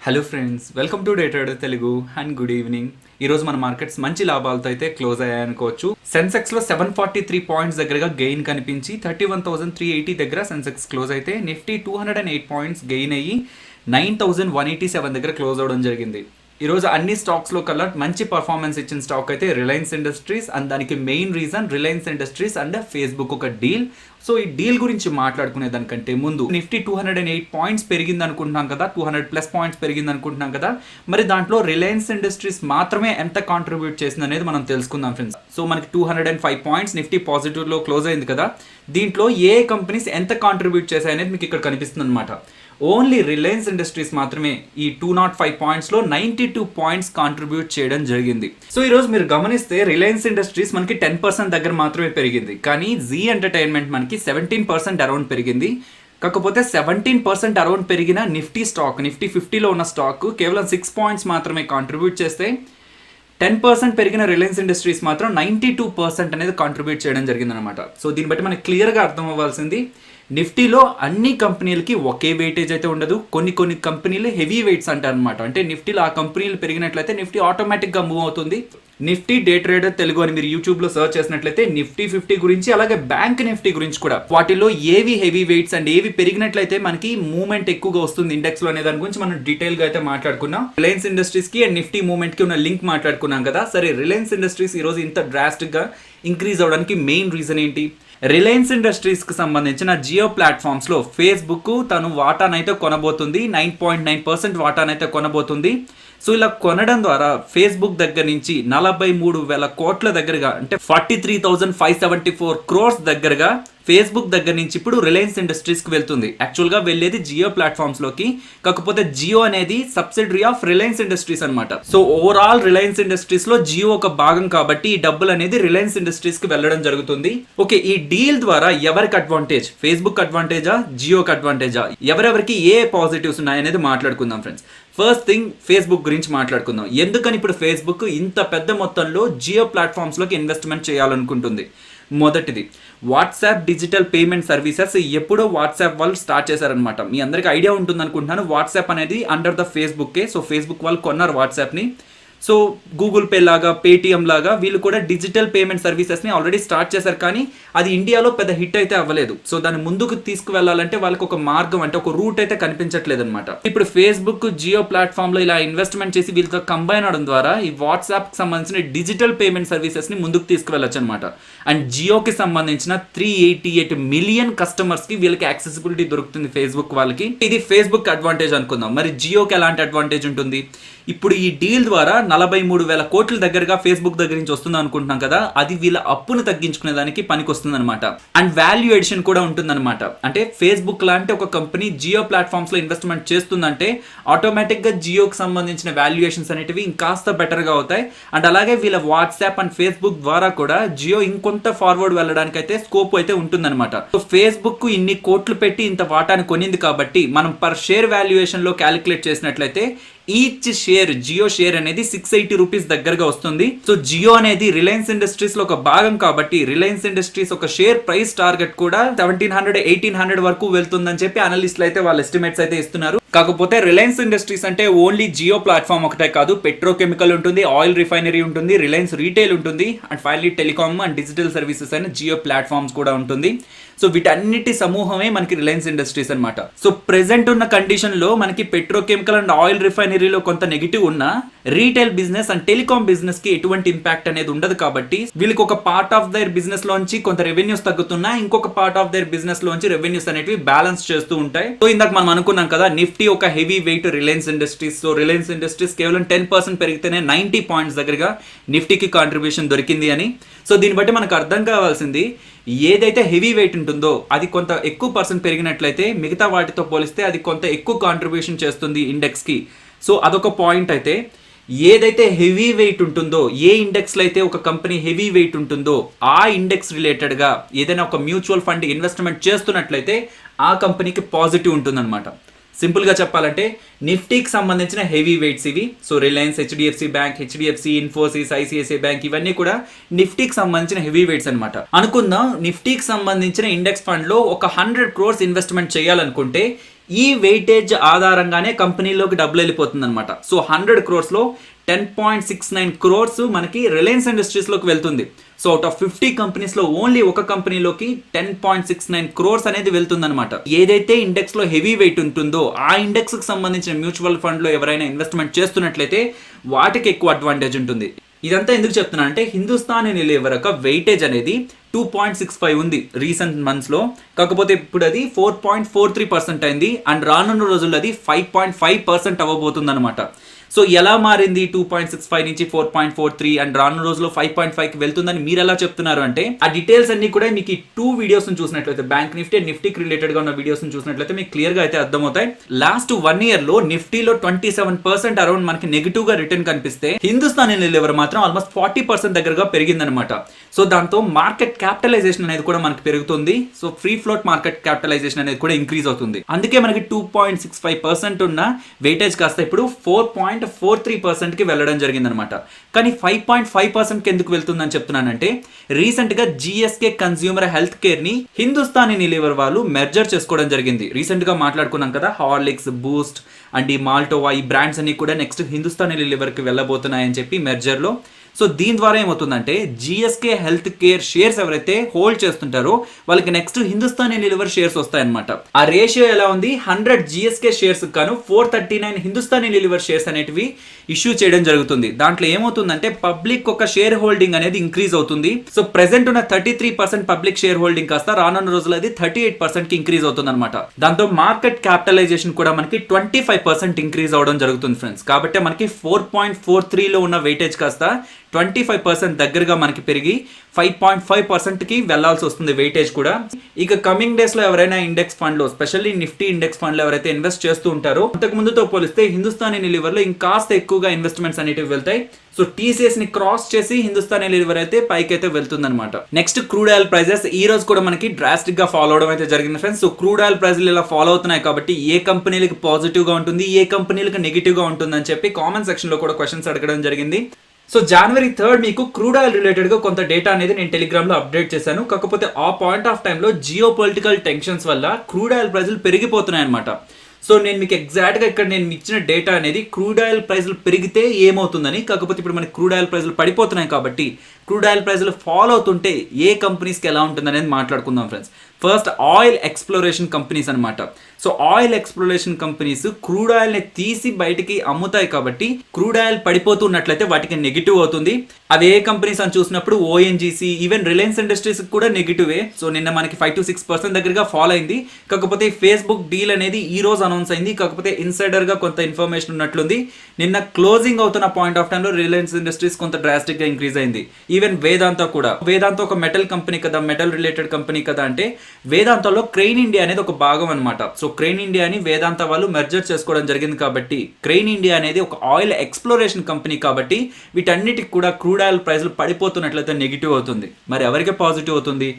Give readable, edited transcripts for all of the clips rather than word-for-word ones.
Hello friends, welcome to day trader Telugu and good evening. ఈ రోజు మన మార్కెట్స్ మంచి లాభాలతో అయితే క్లోజ్ అయ్యాయనుకోవచ్చు. సెన్సెక్స్ లో 743 పాయింట్స్ దగ్గరగా గెయిన్ కనిపించి 31,380 దగ్గర సెన్సెక్స్ క్లోజ్ అయితే నిఫ్టీ 208 పాయింట్స్ గెయిన్ అయ్యి 9,187 దగ్గర క్లోజ్ అవడం జరిగింది. ఈరోజు అన్ని స్టాక్స్లో కల్లా మంచి పర్ఫార్మెన్స్ ఇచ్చిన స్టాక్ అయితే రిలయన్స్ ఇండస్ట్రీస్, అండ్ దానికి main reason Reliance industries and Facebook ఒక డీల్. సో ఈ డీల్ గురించి మాట్లాడుకునే దానికంటే ముందు నిఫ్టీ 208 పాయింట్స్ పెరిగింది అనుకుంటున్నాం కదా, 200+ పాయింట్స్ పెరిగింది అనుకుంటున్నాం కదా, మరి దాంట్లో రిలయన్స్ ఇండస్ట్రీస్ మాత్రమే ఎంత కాంట్రిబ్యూట్ చేసింది అనేది మనం తెలుసుకుందాం ఫ్రెండ్స్. సో మనకి 205 పాయింట్స్ నిఫ్టీ పాజిటివ్లో క్లోజ్ అయింది కదా, దీంట్లో ఏ కంపెనీస్ ఎంత కాంట్రిబ్యూట్ చేశాయి అనేది మీకు ఇక్కడ కనిపిస్తుంది అనమాట. ఓన్లీ రిలయన్స్ ఇండస్ట్రీస్ మాత్రమే ఈ 205 పాయింట్స్లో 92 పాయింట్స్ కాంట్రిబ్యూట్ చేయడం జరిగింది. సో ఈరోజు మీరు గమనిస్తే రిలయన్స్ ఇండస్ట్రీస్ మనకి 10% దగ్గర మాత్రమే పెరిగింది, కానీ జీ ఎంటర్టైన్మెంట్ మనకి 17% అరౌండ్ పెరిగింది. కాకపోతే 17% అరౌండ్ పెరిగిన నిఫ్టీ స్టాక్, నిఫ్టీ 50లో ఉన్న స్టాక్ కేవలం 6 పాయింట్స్ మాత్రమే కాంట్రిబ్యూట్ చేస్తే 10% పెరిగిన రిలయన్స్ ఇండస్ట్రీస్ మాత్రం 92% అనేది కాంట్రిబ్యూట్ చేయడం జరిగిందనమాట. సో దీన్ని బట్టి మనకి క్లియర్గా అర్థం అవ్వాల్సింది, నిఫ్టీలో అన్ని కంపెనీలకి ఒకే వెయిటేజ్ అయితే ఉండదు. కొన్ని కంపెనీలు హెవీ వెయిట్స్ అంటారు అనమాట. అంటే నిఫ్టీలో ఆ కంపెనీలు పెరిగినట్లయితే నిఫ్టీ ఆటోమేటిక్గా మూవ్ అవుతుంది. నిఫ్టీ డే ట్రేడర్ తెలుగు అని మీరు యూట్యూబ్లో సర్చ్ చేసినట్లయితే నిఫ్టీ 50 గురించి, అలాగే బ్యాంక్ నిఫ్టీ గురించి కూడా, వాటిలో ఏవి హెవీ వెయిట్స్ అండ్ ఏవి పెరిగినట్లయితే మనకి మూవ్మెంట్ ఎక్కువగా వస్తుంది ఇండెక్స్లో అనే దాని గురించి మనం డీటెయిల్గా అయితే మాట్లాడుకున్నాం. రిలయన్స్ ఇండస్ట్రీస్కి అండ్ నిఫ్టీ మూవ్మెంట్కి ఉన్న లింక్ మాట్లాడుకున్నాం కదా. సరే, రిలయన్స్ ఇండస్ట్రీస్ ఈరోజు ఇంత డ్రాస్టిక్గా ఇంక్రీజ్ అవడానికి మెయిన్ రీజన్ ఏంటి? రిలయన్స్ ఇండస్ట్రీస్కి సంబంధించిన జియో ప్లాట్ఫామ్స్లో ఫేస్బుక్ తను వాటానైతే కొనబోతుంది, 9.9% వాటానైతే కొనబోతుంది. సో ఇలా కొనడం ద్వారా ఫేస్బుక్ దగ్గర నుంచి 43,000 కోట్ల దగ్గరగా, అంటే 43,574 crores దగ్గరగా ఫేస్బుక్ దగ్గర నుంచి ఇప్పుడు రిలయన్స్ ఇండస్ట్రీస్కి వెళ్తుంది. యాక్చువల్గా వెళ్ళేది జియో ప్లాట్ఫామ్స్లోకి, కాకపోతే జియో అనేది సబ్సిడరీ ఆఫ్ రిలయన్స్ ఇండస్ట్రీస్ అనమాట. సో ఓవరాల్ రిలయన్స్ ఇండస్ట్రీస్లో జియో ఒక భాగం కాబట్టి ఈ డబ్బులు అనేది రిలయన్స్ ఇండస్ట్రీస్కి వెళ్ళడం జరుగుతుంది. ఓకే, ఈ డీల్ ద్వారా ఎవరికి అడ్వాంటేజ్? ఫేస్బుక్ అడ్వాంటేజా, జియోకి అడ్వాంటేజా? ఎవరెవరికి ఏ పాజిటివ్స్ ఉన్నాయనేది మాట్లాడుకుందాం ఫ్రెండ్స్. ఫస్ట్ థింగ్, ఫేస్బుక్ గురించి మాట్లాడుకుందాం. ఎందుకని ఇప్పుడు ఫేస్బుక్ ఇంత పెద్ద మొత్తంలో జియో ప్లాట్ఫామ్స్లోకి ఇన్వెస్ట్మెంట్ చేయాలనుకుంటుంది? మొదటిది, వాట్సాప్ డిజిటల్ పేమెంట్ సర్వీసెస్ ఎప్పుడో వాట్సాప్ వాళ్ళు స్టార్ట్ చేశారనమాట. మీ అందరికీ ఐడియా ఉంటుంది అనుకుంటున్నాను. వాట్సాప్ అనేది అండర్ ద ఫేస్బుక్కే. సో ఫేస్బుక్ వాళ్ళు కొన్నారు వాట్సాప్ని. సో గూగుల్ పే లాగా, పేటిఎం లాగా వీళ్ళు కూడా డిజిటల్ పేమెంట్ సర్వీసెస్ని ఆల్రెడీ స్టార్ట్ చేశారు, కానీ అది ఇండియాలో పెద్ద హిట్ అయితే అవ్వలేదు. సో దాన్ని ముందుకు తీసుకువెళ్ళాలంటే వాళ్ళకి ఒక మార్గం, అంటే ఒక రూట్ అయితే కనిపించట్లేదు అనమాట. ఇప్పుడు ఫేస్బుక్ జియో ప్లాట్ఫామ్లో ఇలా ఇన్వెస్ట్మెంట్ చేసి వీళ్ళతో కంబైన్ అవడం ద్వారా ఈ వాట్సాప్కి సంబంధించిన డిజిటల్ పేమెంట్ సర్వీసెస్ని ముందుకు తీసుకువెళ్ళచ్చు అనమాట. అండ్ జియోకి సంబంధించిన 388 మిలియన్ కస్టమర్స్కి వీళ్ళకి యాక్సెసిబిలిటీ దొరుకుతుంది ఫేస్బుక్ వాళ్ళకి. ఇది ఫేస్బుక్ అడ్వాంటేజ్ అనుకుందాం. మరి జియోకి ఎలాంటి అడ్వాంటేజ్ ఉంటుంది? ఇప్పుడు ఈ డీల్ ద్వారా 43,000 కోట్ల దగ్గరగా ఫేస్బుక్ దగ్గర నుంచి వస్తుంది అనుకుంటున్నాం కదా, అది వీళ్ళ అప్పును తగ్గించుకునే దానికి పనికి వస్తుంది అనమాట. అండ్ వాల్యూ ఎడిషన్ కూడా ఉంటుందన్నమాట. అంటే ఫేస్బుక్ లాంటి ఒక కంపెనీ జియో ప్లాట్ఫామ్స్లో ఇన్వెస్ట్మెంట్ చేస్తుందంటే ఆటోమేటిక్గా జియోకి సంబంధించిన వాల్యుయేషన్స్ అనేటివి ఇంకాస్త బెటర్గా అవుతాయి. అండ్ అలాగే వీళ్ళ వాట్సాప్ అండ్ ఫేస్బుక్ ద్వారా కూడా జియో ఇంకొంత ఫార్వర్డ్ వెళ్ళడానికి అయితే స్కోప్ అయితే ఉంటుందన్నమాట. సో ఫేస్బుక్ ఇన్ని కోట్లు పెట్టి ఇంత వాటాను కొనింది కాబట్టి మనం పర్ షేర్ వాల్యుయేషన్లో క్యాలిక్యులేట్ చేసినట్లయితే ఈచ్ షేర్, జియో షేర్ అనేది 680 రూపీస్ దగ్గరగా వస్తుంది. సో జియో అనేది రిలయన్స్ ఇండస్ట్రీస్ లో ఒక భాగం కాబట్టి రిలయన్స్ ఇండస్ట్రీస్ ఒక షేర్ ప్రైస్ టార్గెట్ కూడా 1,700-1,800 వరకు వెళ్తుందని చెప్పి అనలిస్టులు అయితే వాళ్ళ ఎస్టిమేట్స్ అయితే ఇస్తున్నారు. కాకపోతే రిలయన్స్ ఇండస్ట్రీస్ అంటే ఓన్లీ జియో ప్లాట్ఫామ్ ఒకటే కాదు, పెట్రోకెమికల్ ఉంటుంది, ఆయిల్ రిఫైనరీ ఉంటుంది, రిలయన్స్ రీటైల్ ఉంటుంది, and finally telecom and digital services అయిన జియో ప్లాట్ఫామ్స్ కూడా ఉంటుంది. సో వీటన్నిటి సమూహమే మనకి రిలయన్స్ ఇండస్ట్రీస్ అనమాట. సో ప్రెసెంట్ ఉన్న కండిషన్ లో మనకి పెట్రోకెమికల్ అండ్ ఆయిల్ రిఫైనరీలో కొంత నెగిటివ్ ఉన్న retail business and telecom business కి ఎటువంటి ఇంపాక్ట్ అనేది ఉండదు కాబట్టి వీళ్ళకి ఒక పార్ట్ ఆఫ్ దైర్ బిజినెస్ లోంచి కొంత రెవెన్యూస్ తగ్గుతున్నా, ఇంకొక పార్ట్ ఆఫ్ దైర్ బిజినెస్ లోంచి రెవెన్యూస్ అనేవి బ్యాలెన్స్ చేస్తూ ఉంటాయి. సో ఇందాక మనం అనుకున్నాం కదా, నిఫ్టీ ఒక heavy weight Reliance industries. So Reliance industries కేవలం 10% పెరిగితేనే 90 పాయింట్స్ దగ్గరగా నిఫ్టీకి కాంట్రిబ్యూషన్ దొరికింది అని. సో దీన్ని బట్టి మనకు అర్థం కావాల్సింది, ఏదైతే హెవీ వెయిట్ ఉంటుందో అది కొంత ఎక్కువ పర్సెంట్ పెరిగినట్లయితే మిగతా వాటితో పోలిస్తే అది కొంత ఎక్కువ కాంట్రిబ్యూషన్ చేస్తుంది ఇండెక్స్కి. సో అదొక పాయింట్. అయితే ఏదైతే హెవీ వెయిట్ ఉంటుందో, ఏ ఇండెక్స్లో అయితే ఒక కంపెనీ హెవీ వెయిట్ ఉంటుందో ఆ ఇండెక్స్ రిలేటెడ్గా ఏదైనా ఒక మ్యూచువల్ ఫండ్ ఇన్వెస్ట్మెంట్ చేస్తున్నట్లయితే ఆ కంపెనీకి పాజిటివ్ ఉంటుందన్నమాట. సింపుల్గా చెప్పాలంటే నిఫ్టీకి సంబంధించిన హెవీ వెయిట్స్ ఇవి. So Reliance, HDFC bank, HDFC, Infosys, ICICI bank ఇవన్నీ కూడా నిఫ్టీకి సంబంధించిన హెవీ వెయిట్స్ అనమాట. అనుకుందాం నిఫ్టీకి సంబంధించిన ఇండెక్స్ ఫండ్లో ఒక 100 crores ఇన్వెస్ట్మెంట్ చేయాలనుకుంటే ఈ వెయిటేజ్ ఆధారంగానే కంపెనీలోకి డబ్బులు వెళ్ళిపోతుంది అనమాట. సో 100 crores-లో 10.69 crores మనకి రిలయన్స్ ఇండస్ట్రీస్లోకి వెళ్తుంది. సో అవుట్ ఆఫ్ 50 కంపెనీస్లో ఓన్లీ ఒక కంపెనీలోకి 10.69 crores అనేది వెళ్తుంది అనమాట. ఏదైతే ఇండెక్స్లో హెవీ వెయిట్ ఉంటుందో ఆ ఇండెక్స్కి సంబంధించిన మ్యూచువల్ ఫండ్లో ఎవరైనా ఇన్వెస్ట్మెంట్ చేస్తున్నట్లయితే వాటికి ఎక్కువ అడ్వాంటేజ్ ఉంటుంది. ఇదంతా ఎందుకు చెప్తున్నా అంటే హిందుస్థాన్ యూనిలీవర్ యొక్క వెయిటేజ్ అనేది 2.65 ఉంది రీసెంట్ మంత్స్లో. కాకపోతే ఇప్పుడు అది 4.43% అయింది అండ్ రానున్న రోజుల్లో అది 5.5% అవ్వబోతుంది అనమాట. సో ఎలా మారింది 2.65 నుంచి 4.43 అండ్ రానున్న రోజుల్లో 5.5కి వెళ్తుందని మీరు ఎలా చెప్తున్నారు అంటే ఆ డీటెయిల్స్ అన్ని కూడా మీకు ఈ 2 వీడియోస్ చూసినట్లయితే బ్యాంక్ నిఫ్టీ అండ్ నిఫ్టీకి రిలేటెడ్ గా ఉన్న వీడియోస్ చూసినట్లయితే మీకు క్లియర్ గా అయితే అర్థమవుతాయి. లాస్ట్ 1 year లో నిఫ్టీలో 27% అరౌండ్ మనకి నెగిటివ్ గా రిటర్న్ కనిపిస్తే హిందుస్థాన్ యూనిలీవర్ మాత్రం ఆల్మోస్ట్ 40% దగ్గరగా పెరిగిందనమాట. సో దాంతో మార్కెట్ క్యాపిటలైజేషన్ అనేది కూడా మనకి పెరుగుతుంది. So free float market capitalization అనేది కూడా ఇంక్రీజ్ అవుతుంది. అందుకే మనకి 2.65% ఉన్న వెయిటేజ్ కాస్త ఇప్పుడు 4.43%కి వెళ్ళడం జరిగిందనమాట. కానీ 5.5%కి ఎందుకు వెళ్తుందని చెప్తున్నానంటే రీసెంట్ గా జిఎస్కే కన్స్యూమర్ హెల్త్ కేర్ ని హిందుస్థాన్ యూనిలీవర్ వాళ్ళు మెర్జర్ చేసుకోవడం జరిగింది. రీసెంట్ గా మాట్లాడుకున్నాం కదా, హార్లిక్స్, బూస్ట్ అండ్ ఈ మాల్టోవా ఈ బ్రాండ్స్ అన్ని కూడా నెక్స్ట్ హిందుస్థాన్ యూనిలీవర్ కి వెళ్ళబోతున్నాయని చెప్పి మెర్జర్ లో. సో దీని ద్వారా ఏమవుతుందంటే జిఎస్కే హెల్త్ కేర్ షేర్స్ ఎవరైతే హోల్డ్ చేస్తుంటారో వాళ్ళకి నెక్స్ట్ హిందుస్థాన్ యూనిలీవర్ షేర్స్ వస్తాయన్నమాట. ఆ రేషియో ఎలా ఉంది, 100 జిఎస్కే షేర్స్ కాను 439 హిందుస్థాన్ యూనిలీవర్ షేర్స్ అనేటివి ఇష్యూ చేయడం జరుగుతుంది. దాంట్లో ఏమవుతుందంటే పబ్లిక్ ఒక షేర్ హోల్డింగ్ అనేది ఇంక్రీజ్ అవుతుంది. సో ప్రెసెంట్ ఉన్న 33% పబ్లిక్ షేర్ హోల్డింగ్ కాస్త రానున్న రోజులు అది 38% కి ఇంక్రీజ్ అవుతుంది అనమాట. దాంతో మార్కెట్ క్యాపిటలైజేషన్ కూడా మనకి 25% ఇంక్రీజ్ అవడం జరుగుతుంది ఫ్రెండ్స్. కాబట్టి మనకి 4.43లో ఉన్న వెయిటేజ్ కాస్త 25% దగ్గరగా మనకి పెరిగి 5.5%కి వెళ్లాల్సి వస్తుంది వెయిటేజ్ కూడా. ఇక కమింగ్ డేస్ లో ఎవరైనా ఇండెక్స్ ఫండ్ లో స్పెషల్లీ నిఫ్టీ ఇండెక్స్ ఫండ్ లో ఎవరైతే ఇన్వెస్ట్ చేస్తూ ఉంటారో అంతకు ముందుతో పోలిస్తే హిందుస్థాన్ యూనిలీవర్ లో ఇంకాస్త ఎక్కువగా ఇన్వెస్ట్మెంట్స్ అనేటివి వెళ్తాయి. సో టీసీఎస్ ని క్రాస్ చేసి హిందుస్థాన్ యూనిలీవర్ అయితే పైకి అయితే వెళ్తుంది అనమాట. నెక్స్ట్ క్రూడ్ ఆయిల్ ప్రైజెస్ ఈ రోజు కూడా మనకి డ్రాస్టిక్ గా ఫాలో అవడం అయితే జరిగింది friends. So crude oil prices ఇలా ఫాలో అవుతున్నాయి కాబట్టి ఏ కంపెనీలకు పాజిటివ్ గా ఉంటుంది, ఏ కంపెనీలకు నెగిటివ్ గా ఉంటుంది అని చెప్పి కామెంట్ సెక్షన్ లో కూడా క్వశ్చన్స్ అడగడం జరిగింది. సో January 3rd మీకు క్రూడ్ ఆయిల్ రిలేటెడ్ గా కొంత డేటా అనేది నేను టెలిగ్రామ్ లో అప్డేట్ చేశాను. కాకపోతే ఆ పాయింట్ ఆఫ్ టైంలో జియో పొలిటికల్ టెన్షన్స్ వల్ల క్రూడ్ ఆయిల్ ప్రైజులు పెరిగిపోతున్నాయి అనమాట. సో నేను మీకు ఎగ్జాక్ట్ గా ఇక్కడ నేను ఇచ్చిన డేటా అనేది క్రూడ్ ఆయిల్ ప్రైజులు పెరిగితే ఏమవుతుందని, కాకపోతే ఇప్పుడు మనకి క్రూడ్ ఆయిల్ ప్రైజులు పడిపోతున్నాయి కాబట్టి క్రూడ్ ఆయిల్ ప్రైజులు ఫాలో అవుతుంటే ఏ కంపెనీస్కి ఎలా ఉంటుంది అనేది మాట్లాడుకుందాం friends. First oil exploration companies అనమాట. So oil exploration companies crude oil ని తీసి బయటికి అమ్ముతాయి కాబట్టి క్రూడ్ ఆయిల్ పడిపోతున్నట్లయితే వాటికి నెగిటివ్ అవుతుంది. అవి ఏ కంపెనీస్ అని చూసినప్పుడు ఓఎన్జీసీ, ఈవెన్ రిలయన్స్ ఇండస్ట్రీస్ కూడా నెగిటివే. సో నిన్న మనకి 5 to 6% దగ్గరగా ఫాలో అయింది. కాకపోతే ఫేస్బుక్ డీల్ అనేది ఈ రోజు అనౌన్స్ అయింది. కాకపోతే ఇన్సైడర్ గా కొంత ఇన్ఫర్మేషన్ ఉన్నట్లుంది. నిన్న క్లోజింగ్ అవుతున్న పాయింట్ ఆఫ్ టైంలో రిలయన్స్ ఇండస్ట్రీస్ కొంత డ్రాస్టిక్ గా ఇంక్రీజ్ అయింది. ఈవెన్ వేదాంత కూడా, వేదాంత ఒక మెటల్ కంపెనీ కదా, మెటల్ రిలేటెడ్ కంపెనీ కదా, అంటే వేదాంతలో క్రెయిన్ ఇండియా అనేది ఒక భాగం అనమాట. సో క్రెయిన్ ఇండియాని వేదాంత వాళ్ళు మెర్జర్ చేసుకోవడం జరిగింది కాబట్టి క్రెయిన్ ఇండియా అనేది ఒక ఆయిల్ ఎక్స్ప్లోరేషన్ కంపెనీ కాబట్టి వీటన్నిటికి కూడా క్రూడ్ ఆయిల్ ప్రైస్లు పడిపోతున్నట్లయితే నెగిటివ్ అవుతుంది. మరి ఎవరికి పాజిటివ్ అవుతుంది?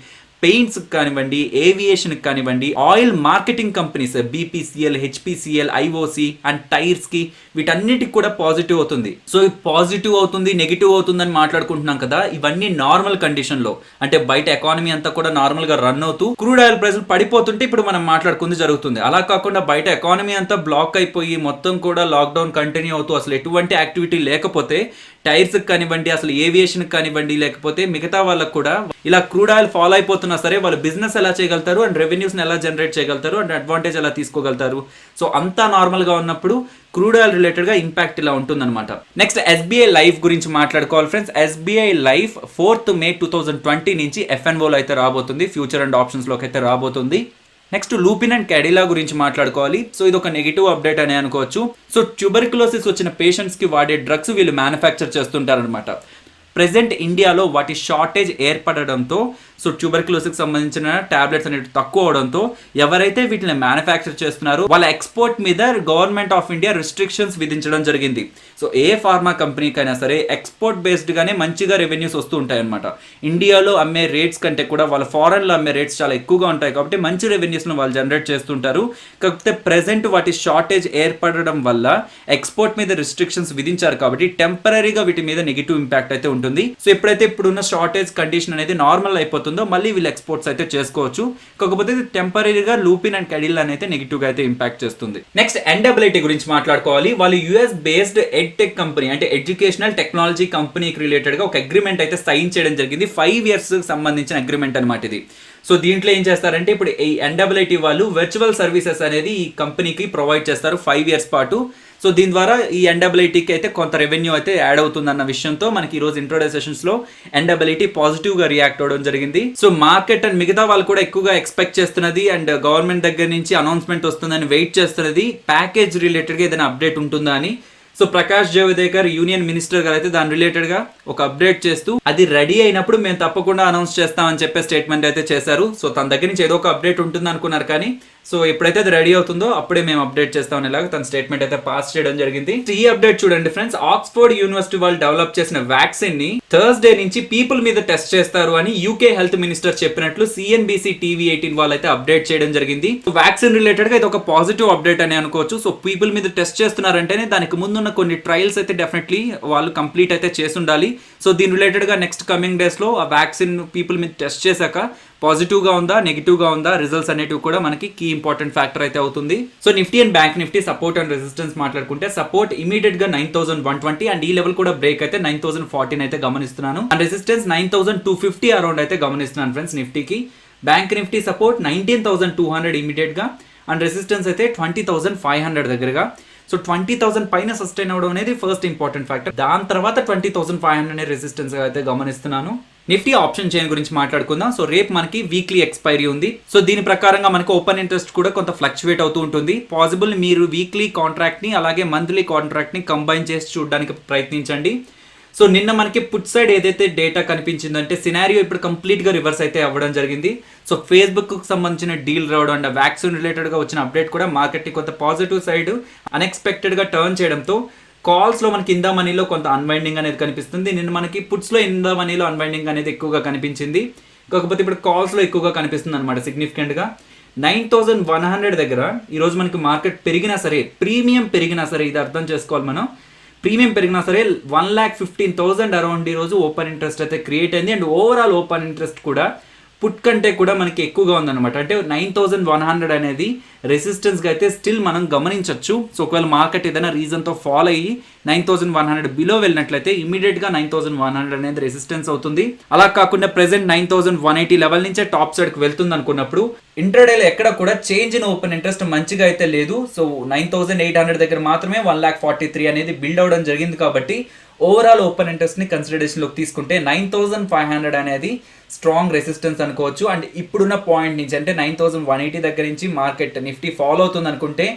పెయింట్స్ కానివ్వండి, ఏవియేషన్ కానివ్వండి, oil marketing companies BPCL, HPCL, IOC and tyres కి వీటన్నిటికి కూడా పాజిటివ్ అవుతుంది. సో పాజిటివ్ అవుతుంది, నెగిటివ్ అవుతుంది అని మాట్లాడుకుంటున్నాం కదా, ఇవన్నీ నార్మల్ కండిషన్ లో, అంటే బయట ఎకానమీ అంతా కూడా నార్మల్ గా రన్ అవుతూ క్రూడ్ ఆయిల్ ప్రైస్లు పడిపోతుంటే ఇప్పుడు మనం మాట్లాడుకుంది జరుగుతుంది. అలా కాకుండా బయట ఎకానమీ అంతా బ్లాక్ అయిపోయి మొత్తం కూడా లాక్డౌన్ కంటిన్యూ అవుతూ అసలు ఎటువంటి యాక్టివిటీ లేకపోతే టైర్స్ కానివ్వండి, అసలు ఏవియేషన్ కానివ్వండి, లేకపోతే మిగతా వాళ్ళకు కూడా ఇలా క్రూడ్ ఆయిల్ ఫాలో అయిపోతున్నా సరే వాళ్ళు బిజినెస్ ఎలా చేయగలుగుతారు అండ్ రెవెన్యూస్ని ఎలా జనరేట్ చేయగలుగుతారు అండ్ అడ్వాంటేజ్ ఎలా తీసుకోగలుగుతారు. సో అంతా నార్మల్గా ఉన్నప్పుడు క్రూడ్ ఆయిల్ రిలేటెడ్ గా ఇంపాక్ట్ ఇలా ఉంటుందన్నమాట. నెక్స్ట్ ఎస్బీఐ లైఫ్ గురించి మాట్లాడుకోవాలి friends. SBI life 4th May 2020 నుంచి ఎఫ్ఎన్ఓలో అయితే రాబోతుంది, ఫ్యూచర్ అండ్ ఆప్షన్స్ లోకి అయితే రాబోతుంది. నెక్స్ట్ లూపిన్ అండ్ క్యాడిలా గురించి మాట్లాడుకోవాలి. సో ఇది ఒక నెగిటివ్ అప్డేట్ అని అనుకోవచ్చు. సో ట్యూబర్క్యులోసిస్ వచ్చిన పేషెంట్స్ కి వాడే డ్రగ్స్ వీళ్ళు మ్యానుఫ్యాక్చర్ చేస్తుంటారనమాట. ప్రెసెంట్ ఇండియాలో వాటి షార్టేజ్ ఏర్పడడంతో, సో ట్యూబర్క్యులోసిస్కి సంబంధించిన టాబ్లెట్స్ అనేవి తక్కువ అవడంతో ఎవరైతే వీటిని మ్యానుఫ్యాక్చర్ చేస్తున్నారో వాళ్ళ ఎక్స్పోర్ట్ మీద గవర్నమెంట్ ఆఫ్ ఇండియా రిస్ట్రిక్షన్స్ విధించడం జరిగింది. సో ఏ ఫార్మా కంపెనీకైనా సరే ఎక్స్పోర్ట్ బేస్డ్గానే మంచిగా రెవెన్యూస్ వస్తూ ఉంటాయి అనమాట. ఇండియాలో అమ్మే రేట్స్ కంటే కూడా వాళ్ళ ఫారెన్లో అమ్మే రేట్స్ చాలా ఎక్కువగా ఉంటాయి కాబట్టి మంచి రెవెన్యూస్ను వాళ్ళు జనరేట్ చేస్తుంటారు. కాకపోతే ప్రెసెంట్ వాటి షార్టేజ్ ఏర్పడడం వల్ల ఎక్స్పోర్ట్ మీద రిస్ట్రిక్షన్స్ విధించారు కాబట్టి టెంపరీగా వీటి మీద నెగిటివ్ ఇంపాక్ట్ అయితే ఉంటుంది. సో ఎప్పుడైతే ఇప్పుడున్న షార్టేజ్ కండిషన్ అనేది నార్మల్ అయిపోతుంది అవుతుందో మళ్ళీ వీళ్ళు ఎక్స్పోర్ట్స్ అయితే చేసుకోవచ్చు. కాకపోతే ఇది టెంపరీగా లూపిన్ అండ్ కెడిల్ అయితే నెగిటివ్ గా అయితే ఇంపాక్ట్ చేస్తుంది. నెక్స్ట్ NAAT గురించి మాట్లాడుకోవాలి. వాళ్ళు US బేస్డ్ ఎడ్టెక్ కంపెనీ అంటే ఎడ్యుకేషనల్ టెక్నాలజీ కంపెనీకి రిలేటెడ్ గా ఒక అగ్రిమెంట్ అయితే సైన్ చేయడం జరిగింది. 5 years సంబంధించిన అగ్రిమెంట్ అనమాట ఇది. సో దీంట్లో ఏం చేస్తారంటే ఇప్పుడు ఈ NAAT వాళ్ళు వర్చువల్ సర్వీసెస్ అనేది ఈ కంపెనీకి ప్రొవైడ్ చేస్తారు 5 years పాటు. సో దీని ద్వారా ఈ NAATకి అయితే కొంత రెవెన్యూ అయితే యాడ్ అవుతుందన్న విషయంతో మనకి ఈ రోజు ఇంట్రోడక్షన్ సెషన్స్ లో NAAT పాజిటివ్ గా రియాక్ట్ అవ్వడం జరిగింది. సో మార్కెట్ అండ్ మిగతా వాళ్ళు కూడా ఎక్కువగా ఎక్స్పెక్ట్ చేస్తున్నది అండ్ గవర్నమెంట్ దగ్గర నుంచి అనౌన్స్మెంట్ వస్తుందని వెయిట్ చేస్తున్నది ప్యాకేజ్ రిలేటెడ్ గా ఏదైనా అప్డేట్ ఉంటుందా అని. So Prakash Javadekar union minister గారు అయితే దాని రిలేటెడ్ గా ఒక అప్డేట్ చేస్తూ అది రెడీ అయినప్పుడు మేము తప్పకుండా అనౌన్స్ చేస్తామని చెప్పే స్టేట్మెంట్ అయితే చేశారు. సో తన దగ్గర నుంచి ఏదో ఒక అప్డేట్ ఉంటుంది అనుకున్నారు, కానీ సో ఎప్పుడైతే అది రెడీ అవుతుందో అప్పుడే మేము అప్డేట్ చేస్తామని ఇలాగ తన స్టేట్మెంట్ అయితే పాస్ చేయడం జరిగింది. ఈ అప్డేట్ చూడండి ఫ్రెండ్స్, ఆక్స్ఫర్డ్ యూనివర్సిటీ వాళ్ళు డెవలప్ చేసిన వ్యాక్సిన్ ని థర్స్డే నుంచి పీపుల్ మీద టెస్ట్ చేస్తారు అని UK హెల్త్ మినిస్టర్ చెప్పినట్లు CNBC TV18 వాళ్ళు అయితే అప్డేట్ చేయడం జరిగింది. వ్యాక్సిన్ రిలేటెడ్ గా ఇది ఒక పాజిటివ్ అప్డేట్ అని అనుకోవచ్చు. సో పీపుల్ మీద టెస్ట్ చేస్తున్నారంటేనే దానికి ముందున్న కొన్ని ట్రయల్స్ అయితే డెఫినెట్లీ వాళ్ళు కంప్లీట్ అయితే చేసి ఉండాలి. సో దీని రిలేటెడ్ గా నెక్స్ట్ కమింగ్ డేస్ లో ఆ వ్యాక్సిన్ పీపుల్ మీద టెస్ట్ చేశాక పాజిటివ్ గా ఉందా నెగిటివ్ గా ఉందా రిజల్ట్స్ అనేటివి కూడా మనకి కీ ఇంపార్టెంట్ ఫ్యాక్టర్ అయితే అవుతుంది. So Nifty and bank nifty support and resistance మాట్లాడుకుంటే సపోర్ట్ ఇమీడియట్ గా 9120 అండ్ ఈ లెవెల్ కూడా బ్రేక్ అయితే 9014 అయితే గమనిస్తున్నాను. అండ్ రెసిస్టెన్స్ 9250 అరౌండ్ అయితే గమనిస్తున్నాను ఫ్రెండ్స్ నిఫ్టీకి. బ్యాంక్ నిఫ్టీ సపోర్ట్ 19200 ఇమీడియట్ గా అండ్ రెసిస్టెన్స్ అయితే 20500 దగ్గరగా. సో 20,000 పైన సస్టైన్ అవడం అనేది ఫస్ట్ ఇంపార్టెంట్ ఫ్యాక్టర్. దాని తర్వాత 20,500 రెసిస్టెన్స్ అయితే గమనిస్తున్నాను. నిఫ్టీ ఆప్షన్ చైన్ గురించి మాట్లాడుకుందాం. సో రేపు మనకి వీక్లీ ఎక్స్పైరీ ఉంది. సో దీని ప్రకారంగా మనకి ఓపెన్ ఇంట్రెస్ట్ కూడా కొంత ఫ్లక్చువేట్ అవుతూ ఉంటుంది. పాసిబుల్ మీరు వీక్లీ కాంట్రాక్ట్ ని అలాగే మంత్లీ కాంట్రాక్ట్ ని కంబైన్ చేసి చూడడానికి ప్రయత్నించండి. సో నిన్న మనకి పుట్ సైడ్ ఏదైతే డేటా కనిపించిందంటే సినారియో ఇప్పుడు కంప్లీట్ గా రివర్స్ అయితే అవ్వడం జరిగింది. సో ఫేస్బుక్ కు సంబంధించిన డీల్ రావడం అండ్ వ్యాక్సిన్ రిలేటెడ్ గా వచ్చిన అప్డేట్ కూడా మార్కెట్ ని కొంత పాజిటివ్ సైడ్ అన్ఎక్స్పెక్టెడ్ గా టర్న్ చేయడంతో కాల్స్ లో మనకి ఇన్ ద మనీలో కొంత అన్వైండింగ్ అనేది కనిపిస్తుంది. నిన్న మనకి పుట్స్ లో ఇన్ ద మనీలో అన్వైండింగ్ అనేది ఎక్కువగా కనిపించింది. కాకపోతే ఇప్పుడు కాల్స్ లో ఎక్కువగా కనిపిస్తుంది అనమాట సిగ్నిఫికెంట్ గా. 9100 దగ్గర ఈ రోజు మనకి మార్కెట్ పెరిగినా సరే, ప్రీమియం పెరిగినా సరే, ఇది అర్థం చేసుకోవాలి మనం, ప్రీమియం పెరిగినా సరే 1,15,000 అరౌండ్ ఈ రోజు ఓపెన్ ఇంట్రెస్ట్ అయితే క్రియేట్ అయింది. అండ్ ఓవరాల్ ఓపెన్ ఇంట్రెస్ట్ కూడా పుట్ కంటే కూడా మనకి ఎక్కువగా ఉందన్నమాట. అంటే 9100 అనేది రెసిస్టెన్స్ గా అయితే స్టిల్ మనం గమనించవచ్చు. సో ఒకవేళ మార్కెట్ ఏదైనా రీజన్ తో ఫాలో అయ్యి 9100 బిలో వెళ్ళినట్లయితే ఇమీడియట్ గా 9100 అనేది రెసిస్టెన్స్ అవుతుంది. అలా కాకుండా ప్రెసెంట్ 9180 లెవెల్ నుంచే టాప్ సైడ్ కి వెళ్తుంది అనుకున్నప్పుడు ఇంట్రాడేలో ఎక్కడ కూడా చేంజ్ ఇన్ ఓపెన్ ఇంట్రెస్ట్ మంచిగా అయితే లేదు. సో 9800 దగ్గర మాత్రమే 1,43,000 అనేది బిల్డ్ అవడం జరిగింది. కాబట్టి ఓవరాల్ ఓపెన్ ఇంట్రెస్ట్ ని కన్సిడరేషన్ లోకి తీసుకుంటే 9500 అనేది స్ట్రాంగ్ రెసిస్టెన్స్ అనుకోవచ్చు. అండ్ ఇప్పుడున్న పాయింట్ నుంచి అంటే 9180 దగ్గర నుంచి మార్కెట్ నిఫ్టీ ఫాలో అవుతుంది అనుకుంటే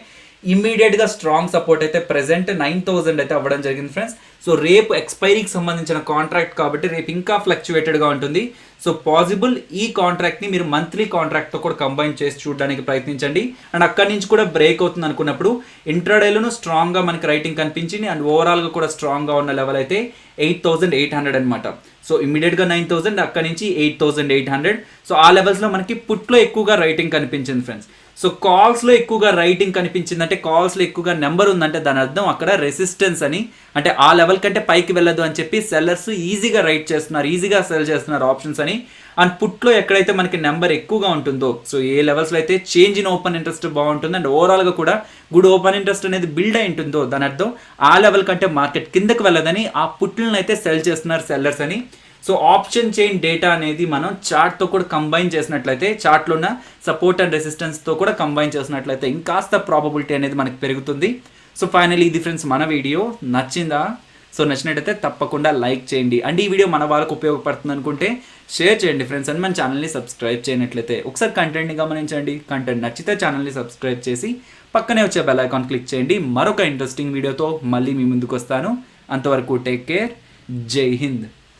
ఇమ్మీడియట్ గా స్ట్రాంగ్ సపోర్ట్ అయితే ప్రెసెంట్ 9000 అయితే అవ్వడం జరిగింది ఫ్రెండ్స్. సో రేపు ఎక్స్పైరీకి సంబంధించిన కాంట్రాక్ట్ కాబట్టి రేపు ఇంకా ఫ్లక్చువేటెడ్ గా ఉంటుంది. సో పాసిబుల్ ఈ కాంట్రాక్ట్ ని మీరు మంత్లీ కాంట్రాక్ట్ తో కూడా కంబైన్ చేసి చూడడానికి ప్రయత్నించండి. అండ్ అక్కడి నుంచి కూడా బ్రేక్ అవుతుంది అనుకున్నప్పుడు ఇంట్రాడేలోనూ స్ట్రాంగ్ గా మనకి రైటింగ్ కనిపించింది. అండ్ ఓవరాల్ గా కూడా స్ట్రాంగ్ గా ఉన్న లెవెల్ అయితే 8800 అనమాట. సో ఇమీడియట్ గా 9000, అక్కడి నుంచి 8800. సో ఆ లెవెల్స్ లో మనకి పుట్ లో ఎక్కువగా రైటింగ్ కనిపించింది ఫ్రెండ్స్. సో కాల్స్ లో ఎక్కువగా రైటింగ్ కనిపించింది అంటే కాల్స్ లో ఎక్కువగా నెంబర్ ఉందంటే దాని అర్థం అక్కడ రెసిస్టెన్స్ అని, అంటే ఆ లెవెల్ కంటే పైకి వెళ్ళదు అని చెప్పి సెల్లర్స్ ఈజీగా రైట్ చేస్తున్నారు, ఈజీగా సెల్ చేస్తున్నారు ఆప్షన్స్ అని. అండ్ పుట్ లో ఎక్కడైతే మనకి నెంబర్ ఎక్కువగా ఉంటుందో, సో ఏ లెవెల్స్ లో అయితే చేంజ్ ఇన్ ఓపెన్ ఇంట్రెస్ట్ బాగుంటుంది అండ్ ఓవరాల్ గా కూడా గుడ్ ఓపెన్ ఇంట్రెస్ట్ అనేది బిల్డ్ అయి ఉంటుందో దాని అర్థం ఆ లెవెల్ కంటే మార్కెట్ కిందకి వెళ్ళదని ఆ పుట్లను అయితే సెల్ చేస్తున్నారు సెల్లర్స్ అని. సో ఆప్షన్ చైన్ డేటా అనేది మనం చార్ట్తో కూడా కంబైన్ చేసినట్లయితే, చార్ట్లో ఉన్న సపోర్ట్ అండ్ రెసిస్టెన్స్తో కూడా కంబైన్ చేసినట్లయితే ఇంకాస్త ప్రాబబిలిటీ అనేది మనకి పెరుగుతుంది. సో ఫైనలీ ఇది ఫ్రెండ్స్ మన వీడియో నచ్చిందా? సో నచ్చినట్టయితే తప్పకుండా లైక్ చేయండి. అండ్ ఈ వీడియో మన వాళ్ళకు ఉపయోగపడుతుంది అనుకుంటే షేర్ చేయండి ఫ్రెండ్స్. అండ్ మన ఛానల్ని సబ్స్క్రైబ్ చేయనట్లయితే ఒకసారి కంటెంట్ని గమనించండి. కంటెంట్ నచ్చితే ఛానల్ని సబ్స్క్రైబ్ చేసి పక్కనే వచ్చే బెల్ ఐకాన్ క్లిక్ చేయండి. మరొక ఇంట్రెస్టింగ్ వీడియోతో మళ్ళీ మీ ముందుకు వస్తాను. అంతవరకు టేక్ కేర్. జై హింద్.